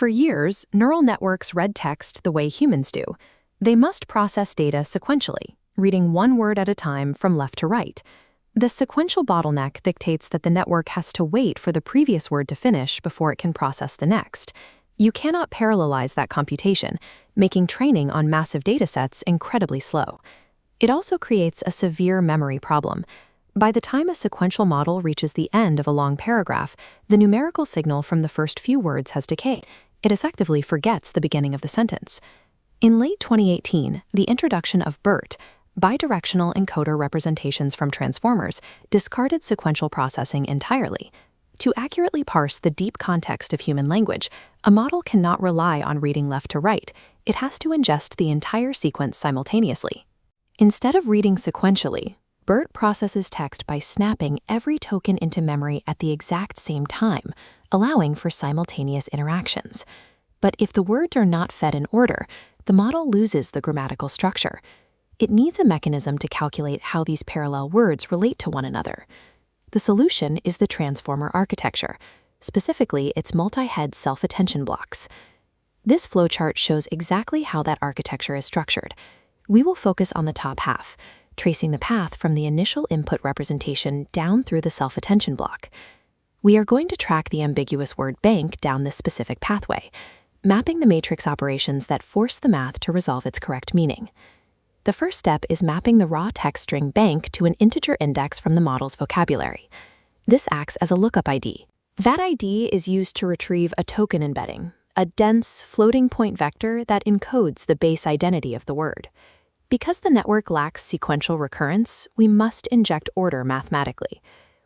For years, neural networks read text the way humans do. They must process data sequentially, reading one word at a time from left to right. The sequential bottleneck dictates that the network has to wait for the previous word to finish before it can process the next. You cannot parallelize that computation, making training on massive datasets incredibly slow. It also creates a severe memory problem. By the time a sequential model reaches the end of a long paragraph, the numerical signal from the first few words has decayed. It effectively forgets the beginning of the sentence. In late 2018, the introduction of BERT, bidirectional encoder representations from transformers, discarded sequential processing entirely. To accurately parse the deep context of human language, a model cannot rely on reading left to right. It has to ingest the entire sequence simultaneously. Instead of reading sequentially, BERT processes text by snapping every token into memory at the exact same time, allowing for simultaneous interactions. But if the words are not fed in order, the model loses the grammatical structure. It needs a mechanism to calculate how these parallel words relate to one another. The solution is the transformer architecture, specifically its multi-head self-attention blocks. This flowchart shows exactly how that architecture is structured. We will focus on the top half, tracing the path from the initial input representation down through the self-attention block. We are going to track the ambiguous word bank down this specific pathway, mapping the matrix operations that force the math to resolve its correct meaning. The first step is mapping the raw text string bank to an integer index from the model's vocabulary. This acts as a lookup ID. That ID is used to retrieve a token embedding, a dense, floating point vector that encodes the base identity of the word. Because the network lacks sequential recurrence, we must inject order mathematically.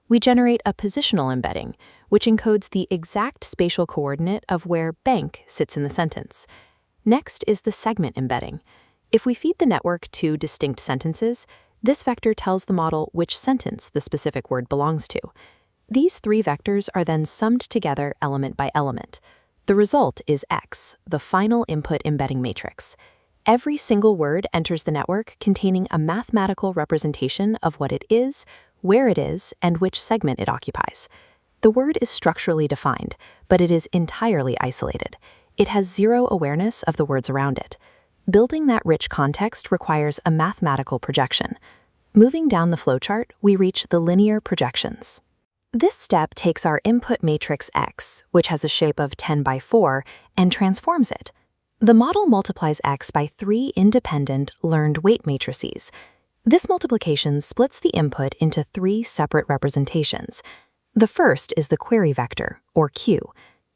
We generate a positional embedding, which encodes the exact spatial coordinate of where bank sits in the sentence. Next is the segment embedding. If we feed the network two distinct sentences, this vector tells the model which sentence the specific word belongs to. These three vectors are then summed together element by element. The result is X, the final input embedding matrix. Every single word enters the network containing a mathematical representation of what it is, where it is, and which segment it occupies. The word is structurally defined, but it is entirely isolated. It has zero awareness of the words around it. Building that rich context requires a mathematical projection. Moving down the flowchart, we reach the linear projections. This step takes our input matrix X, which has a shape of 10 by 4, and transforms it. The model multiplies X by 3 independent learned weight matrices. This multiplication splits the input into 3 separate representations. The first is the query vector, or Q.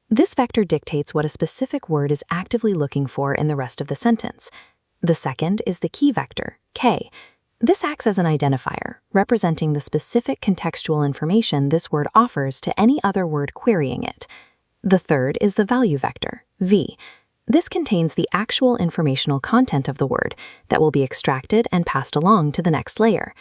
This vector dictates what a specific word is actively looking for in the rest of the sentence. The second is the key vector, K. This acts as an identifier, representing the specific contextual information this word offers to any other word querying it. The third is the value vector, V. This contains the actual informational content of the word that will be extracted and passed along to the next layer.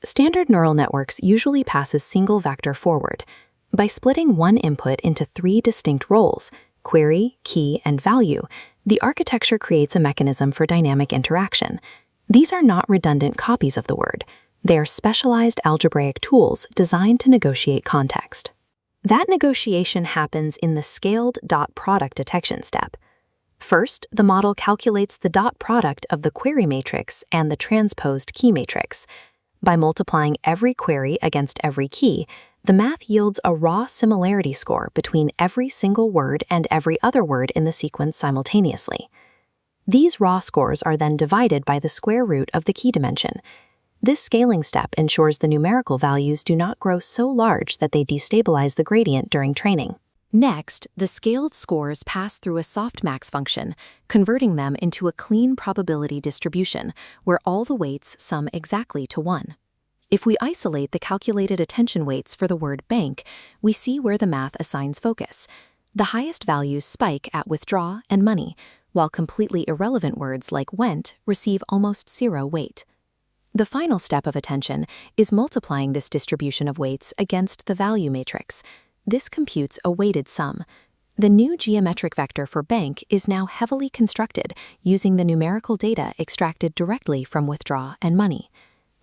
Standard neural networks usually pass a single vector forward. By splitting one input into 3 distinct roles, query, key, and value, the architecture creates a mechanism for dynamic interaction. These are not redundant copies of the word. They are specialized algebraic tools designed to negotiate context. That negotiation happens in the scaled dot product detection step. First, the model calculates the dot product of the query matrix and the transposed key matrix. By multiplying every query against every key, the math yields a raw similarity score between every single word and every other word in the sequence simultaneously. These raw scores are then divided by the square root of the key dimension. This scaling step ensures the numerical values do not grow so large that they destabilize the gradient during training. Next, the scaled scores pass through a softmax function, converting them into a clean probability distribution where all the weights sum exactly to 1. If we isolate the calculated attention weights for the word bank, we see where the math assigns focus. The highest values spike at withdraw and money, while completely irrelevant words like went receive almost 0 weight. The final step of attention is multiplying this distribution of weights against the value matrix. This computes a weighted sum. The new geometric vector for bank is now heavily constructed using the numerical data extracted directly from withdraw and money.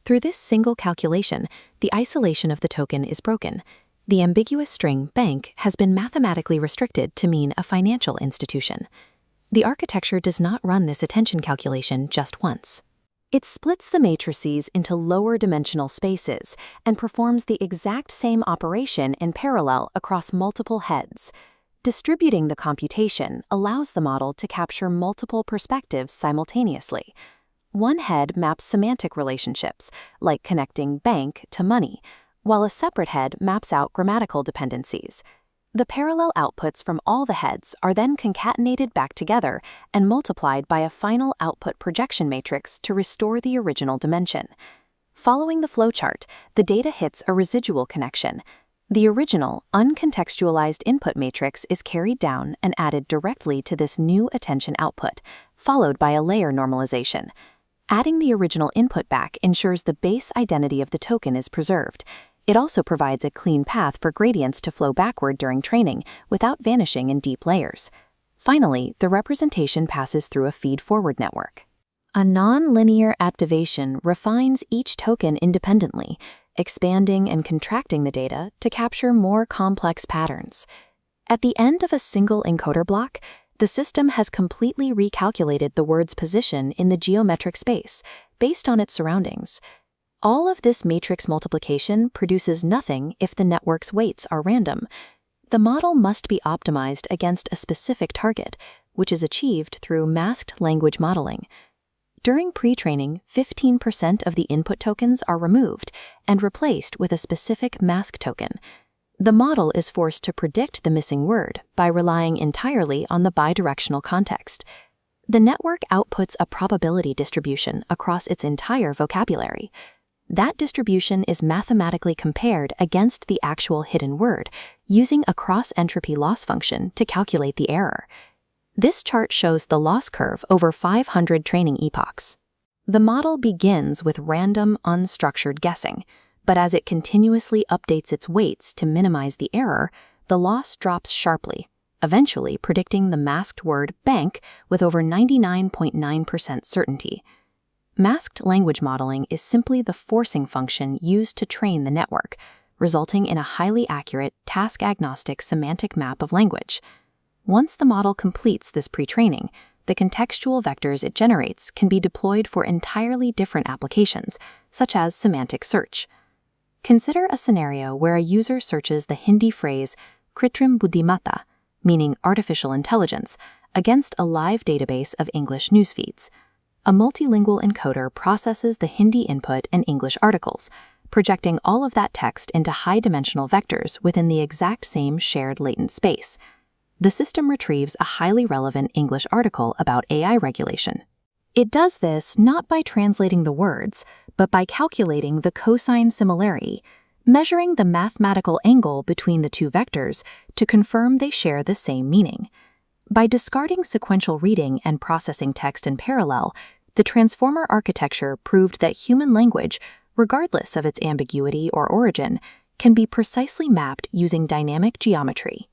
Through this single calculation, the isolation of the token is broken. The ambiguous string bank has been mathematically restricted to mean a financial institution. The architecture does not run this attention calculation just once. It splits the matrices into lower dimensional spaces and performs the exact same operation in parallel across multiple heads. Distributing the computation allows the model to capture multiple perspectives simultaneously. One head maps semantic relationships, like connecting bank to money, while a separate head maps out grammatical dependencies. The parallel outputs from all the heads are then concatenated back together and multiplied by a final output projection matrix to restore the original dimension. Following the flowchart, the data hits a residual connection. The original, uncontextualized input matrix is carried down and added directly to this new attention output, followed by a layer normalization. Adding the original input back ensures the base identity of the token is preserved. It also provides a clean path for gradients to flow backward during training without vanishing in deep layers. Finally, the representation passes through a feed-forward network. A non-linear activation refines each token independently, expanding and contracting the data to capture more complex patterns. At the end of a single encoder block, the system has completely recalculated the word's position in the geometric space based on its surroundings. All of this matrix multiplication produces nothing if the network's weights are random. The model must be optimized against a specific target, which is achieved through masked language modeling. During pre-training, 15% of the input tokens are removed and replaced with a specific mask token. The model is forced to predict the missing word by relying entirely on the bidirectional context. The network outputs a probability distribution across its entire vocabulary. That distribution is mathematically compared against the actual hidden word, using a cross-entropy loss function to calculate the error. This chart shows the loss curve over 500 training epochs. The model begins with random, unstructured guessing, but as it continuously updates its weights to minimize the error, the loss drops sharply, eventually predicting the masked word bank with over 99.9% certainty. Masked language modeling is simply the forcing function used to train the network, resulting in a highly accurate, task-agnostic semantic map of language. Once the model completes this pre-training, the contextual vectors it generates can be deployed for entirely different applications, such as semantic search. Consider a scenario where a user searches the Hindi phrase kritrim buddhimata, meaning artificial intelligence, against a live database of English news feeds. A multilingual encoder processes the Hindi input and English articles, projecting all of that text into high-dimensional vectors within the exact same shared latent space. The system retrieves a highly relevant English article about AI regulation. It does this not by translating the words, but by calculating the cosine similarity, measuring the mathematical angle between the two vectors to confirm they share the same meaning. By discarding sequential reading and processing text in parallel, the transformer architecture proved that human language, regardless of its ambiguity or origin, can be precisely mapped using dynamic geometry.